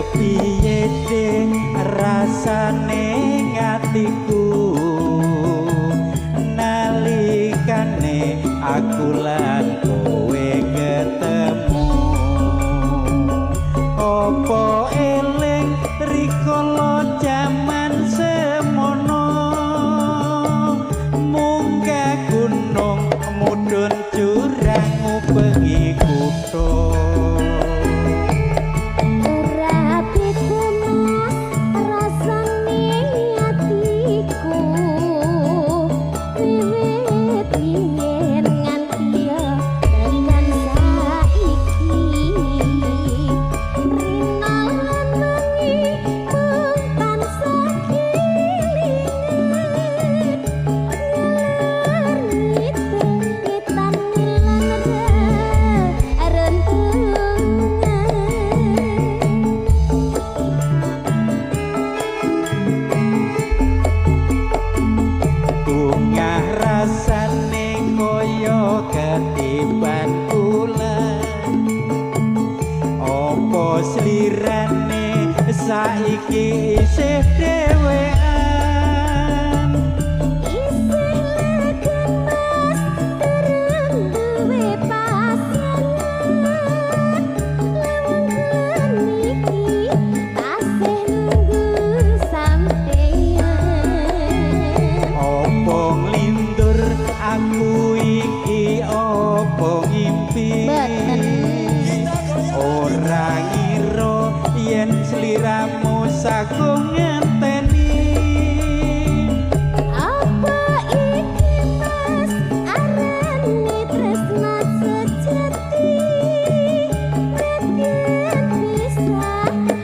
kepiye ding rasane ngatiku nalikane aku lan kowe ketemu opo eling rikala jaman semono munggah gunung mudhun jurang ubengi kutha ketiban bulan opo slirane saiki isih dhewean isih legen mas dereng duwe pasangan leweng iki tasih nunggu sampeyan opo nglindur aku iki opo ngimpi ora ngira yen sliramu sagung ngenteni apa iki mas arane tresna sejati yen bisa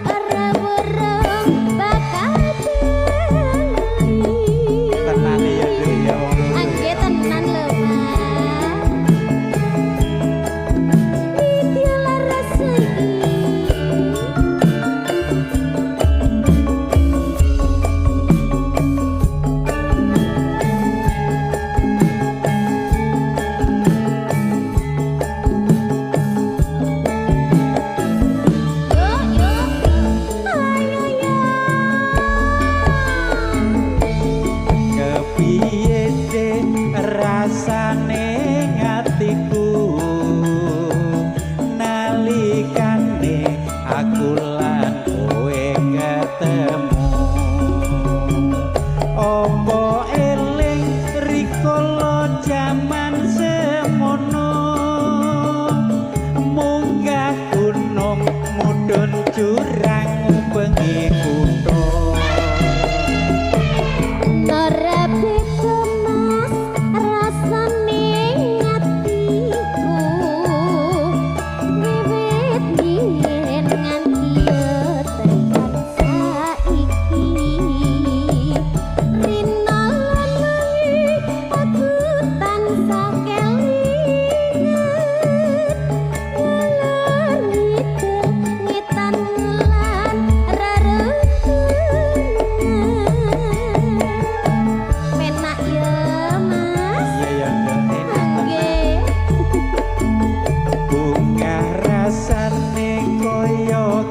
ora wereng bakal tenane ya ya angge tenan lho rasane ngatiku nalikane aku lan kowe ketemu opo eling rikala jaman semono munggah gunung mudhun jurang bengi kutha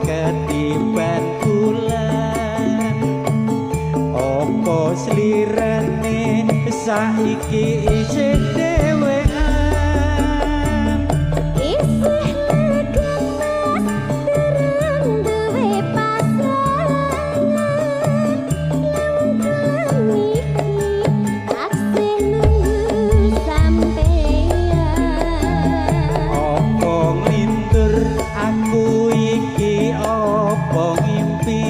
ketiban bulan opo slirane saiki isih dhewean isih legen mas dereng duwe pasangan leweng iki taksih nunggu sampeyan opo nglindur aku iki opo ngimpi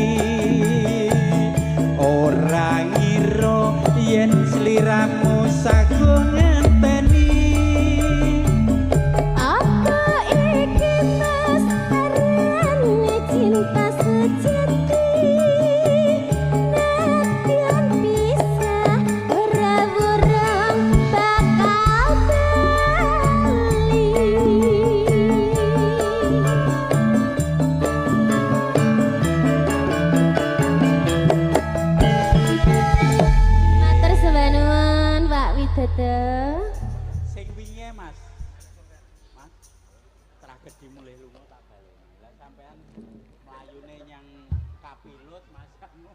ora ngira yen sliramu sagung ngenteni Mlayune nyang kapilut masakmu.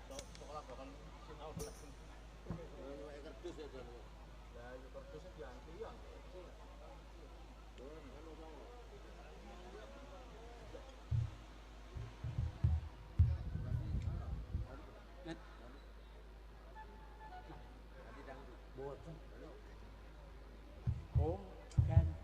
Sekolah bahkan sinau langsung. Kerdus ya Jon. Lah itu kerdusnya dianti-an. Oh, ganti.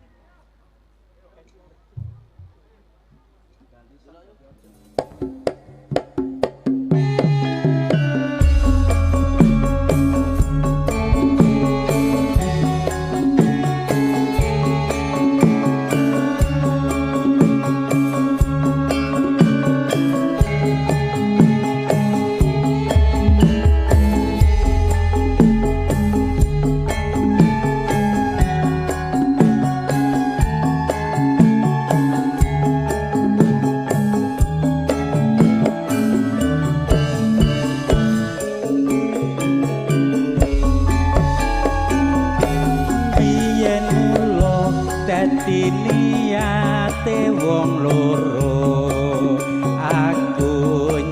Dadi niate wong loro aku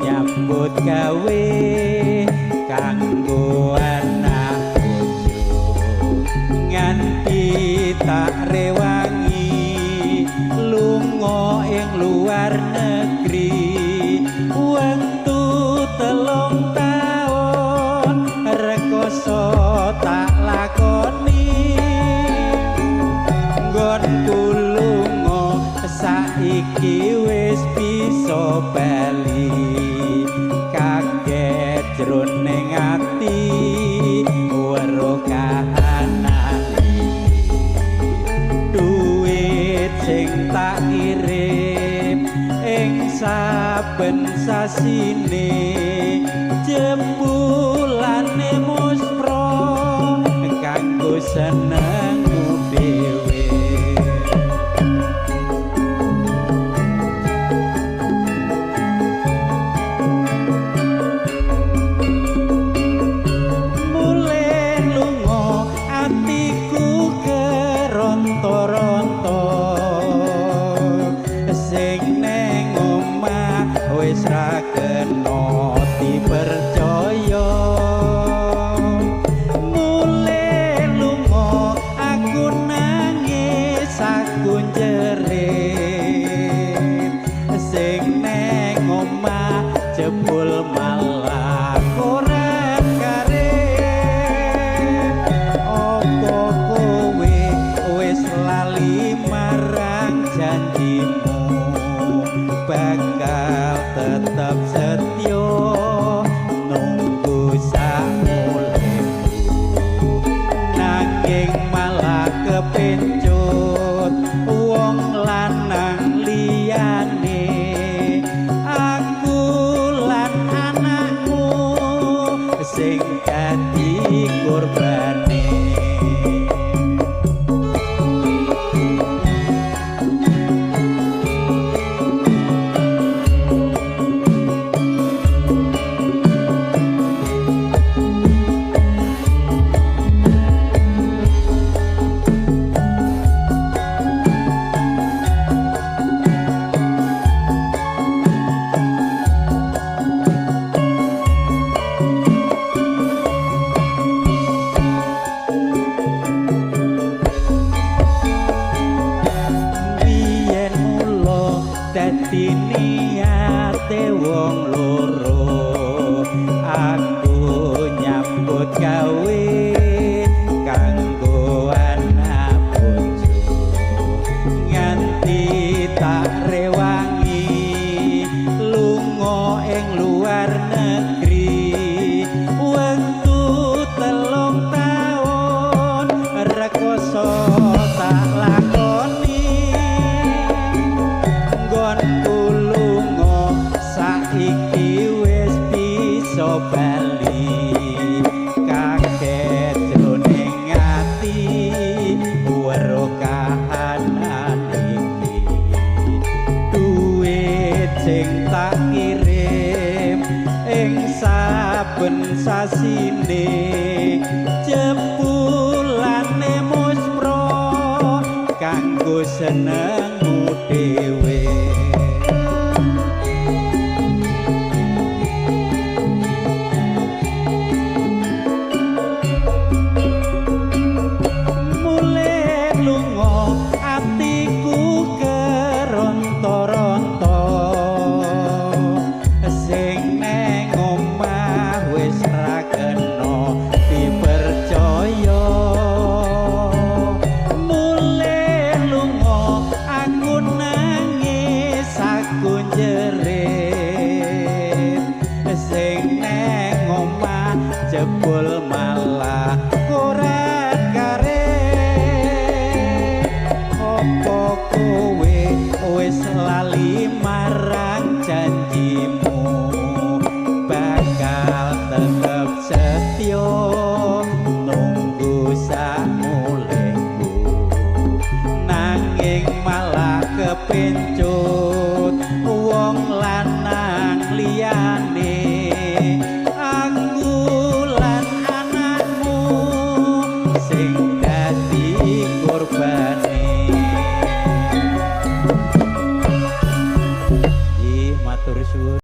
nyambut gawe kanggo anak bojo nganti tak rewangi lunga ing luar negeri wektu 3 taun rekoso tak lakoni nggonku lunga saiki wis bisa bali kaget jroning ati weruh kahanan duit sing tak kirim ing saben sasine jebulane muspro kanggo senengmu dhewe. Wis ra kena dipercaya mulai lunga aku nangis aku jerit sing neng omah jebul malah ora karep opo kowe wis lali marang janjimu bakal tetap setia nunggu samuleku nanging malah kepencut wong lanang liyane aku lan anakmu sing dadi korbane. Dadi niate wong loro aku nyambut gawe kanggo anak bojo nganti tak rewangi lunga ing luar negeri wektu 3 taun rekoso tak lakoni nggonku lunga saiki wis bisa bali kaget jroning ati weruh kahanan iki duit sing tak sasine jebulane muspro kanggo senengmu dhewe jebul malah korat karet opo kowe wis lali marang janjimu